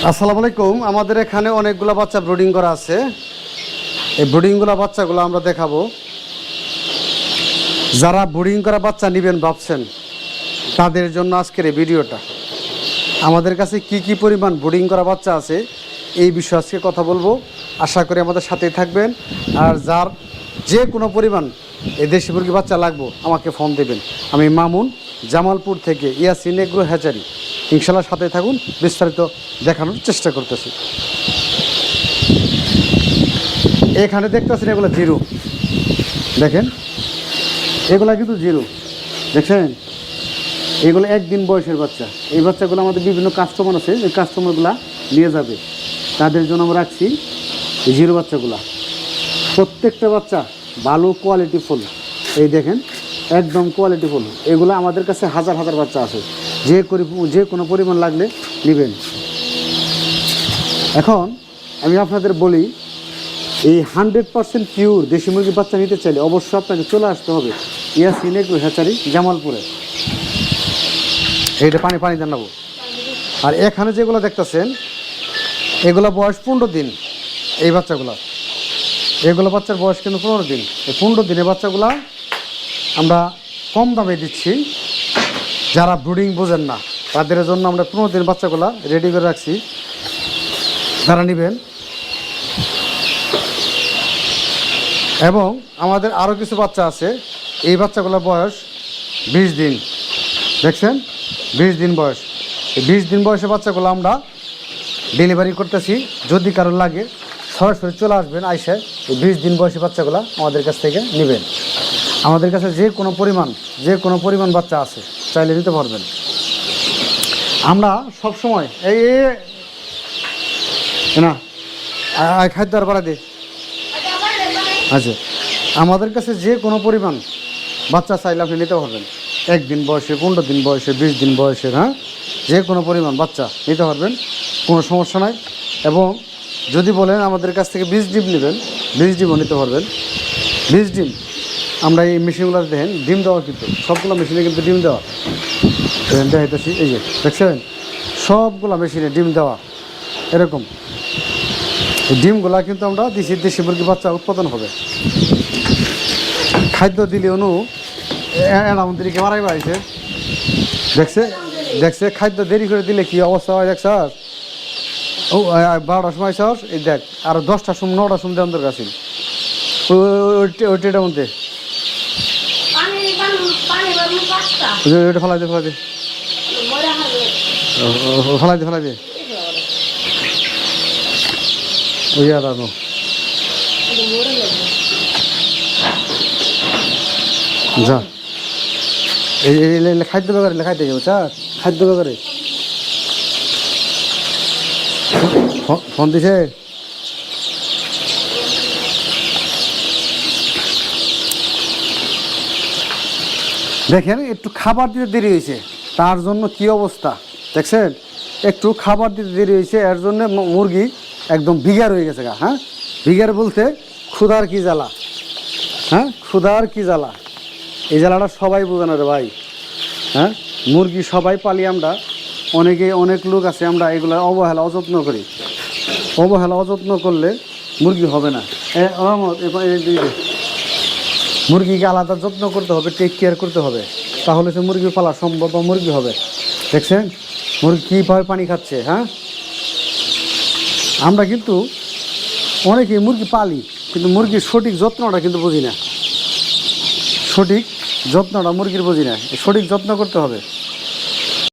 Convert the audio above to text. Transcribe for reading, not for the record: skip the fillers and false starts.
আসসালামু আলাইকুম। আমাদের এখানে অনেকগুলো বাচ্চা ব্রিডিং করা আছে। এই ব্রিডিংগুলো বাচ্চাগুলো আমরা দেখাবো। যারা ব্রিডিং করা বাচ্চা নেবেন ভাবছেন তাদের জন্য আজকের এই ভিডিওটা। আমাদের কাছে কি পরিমাণ ব্রিডিং করা বাচ্চা আছে এই বিষয়ে আজকে কথা বলবো। আশা করি আমাদের সাথেই থাকবেন। আর যার যে কোনো পরিমাণ এই দেশি মুরগি বাচ্চা লাগবো আমাকে ফোন দেবেন। আমি মামুন, জামালপুর থেকে ইয়াসিন এগ্রো হ্যাচারি। ইনশাল্লাহ সাথে থাকুন, বিস্তারিত দেখানোর চেষ্টা করতেছি। এখানে দেখতেছেন এগুলো জিরো, দেখেন এগুলা কিন্তু জিরো, দেখছেন এগুলো একদিন বয়সের বাচ্চা। এই বাচ্চাগুলো আমাদের বিভিন্ন কাস্টমার আছে, এই কাস্টমারগুলা নিয়ে যাবে, তাদের জন্য আমরা রাখছি এই জিরো বাচ্চাগুলা। প্রত্যেকটা বাচ্চা ভালো কোয়ালিটি ফুল, এই দেখেন একদম কোয়ালিটি ফুল। এগুলো আমাদের কাছে হাজার হাজার বাচ্চা আছে, যে কোনো পরিমাণ লাগলে নেবেন। এখন আমি আপনাদের বলি, এই 100% পিওর দেশি মুরগির বাচ্চা নিতে চাইলে অবশ্যই আপনাকে চলে আসতে হবে ইয়াসিন এগ্রো হ্যাচারি, জামালপুরে। এইটা পানি জানাবো। আর এখানে যেগুলো দেখতেছেন এগুলো বয়স 15 দিন। এই বাচ্চাগুলো, এগুলো বাচ্চার বয়স কিন্তু 15 দিন। এই 15 দিনের বাচ্চাগুলো আমরা কম দামে দিচ্ছি। যারা ব্রিডিং বোঝেন না তাদের জন্য আমরা 15 দিন বাচ্চাগুলো রেডি করে রাখছি, তারা নেবেন। এবং আমাদের আরও কিছু বাচ্চা আছে, এই বাচ্চাগুলোর বয়স 20 দিন, দেখছেন 20 দিন বয়স। এই 20 দিন বয়সের বাচ্চাগুলো আমরা ডেলিভারি করতেছি। যদি কারোর লাগে সরাসরি চলে আসবেন, আইসে এই 20 দিন বয়সী বাচ্চাগুলো আমাদের কাছ থেকে নেবেন। আমাদের কাছে যে কোনো পরিমাণ বাচ্চা আছে, চাইলে নিতে পারবেন। আমরা সবসময় না খাদ্য আর বাড়া দিই। আচ্ছা, আমাদের কাছে যে কোনো পরিমাণ বাচ্চা চাইলে আপনি নিতে পারবেন। 1 দিন বয়সে, 15 দিন বয়সে, 20 দিন বয়সের, হ্যাঁ, যে কোনো পরিমাণ বাচ্চা নিতে পারবেন, কোনো সমস্যা নাই। এবং যদি বলেন আমাদের কাছ থেকে 20 ডিম নেবেন, 20 ডিমও নিতে পারবেন। 20 ডিম আমরা এই মেশিনগুলো দেখেন ডিম দেওয়া, কিন্তু সবগুলো মেশিনে কিন্তু ডিম দেওয়া দেখাইতেছি। এই যে দেখছেন সবগুলো মেশিনে ডিম দেওয়া। এরকম এই ডিমগুলা কিন্তু আমরা দেশি মুরগি বাচ্চা উৎপাদন হবে। খাদ্য দিলে এনামন্ত্রীকে মারাই বাড়িছে, দেখছে খাদ্য দেরি করে দিলে কি অবস্থা হয় দেখছ। ও 12টার সময় সস, এই দেখ আর 10টার সময় 9টার সময় দেওয়ার কাছে ওইটার মধ্যে ফেলাই দে ওই আর যা এই খাদ্য ব্যাপারে লেখাইতে যাবো স্যার, খাদ্য ব্যাপারে ফোন দিছে। দেখেন একটু খাবার দিতে দেরি হয়েছে, তার জন্য কি অবস্থা দেখছেন। একটু খাবার দিতে দেরি হয়েছে, এর জন্য মুরগি একদম বিগার হয়ে গেছে গা। হ্যাঁ, বিগার বলতে ক্ষুধার কি জ্বালা, হ্যাঁ ক্ষুধার কি জ্বালা। এই জ্বালাটা সবাই বোঝে না রে ভাই। হ্যাঁ, মুরগি সবাই পালি আমরা, অনেক লোক আছে আমরা এগুলো অবহেলা অযত্ন করি। অবহেলা অযত্ন করলে মুরগি হবে না। মুরগিকে আলাদা যত্ন করতে হবে, টেক কেয়ার করতে হবে, তাহলে সে মুরগি পালা সম্ভব বা মুরগি হবে। দেখছেন মুরগি কীভাবে পানি খাচ্ছে। হ্যাঁ, আমরা কিন্তু অনেকে মুরগি পালি, কিন্তু মুরগির সঠিক যত্নটা কিন্তু বুঝি না। সঠিক যত্নটা মুরগির বুঝি না, সঠিক যত্ন করতে হবে।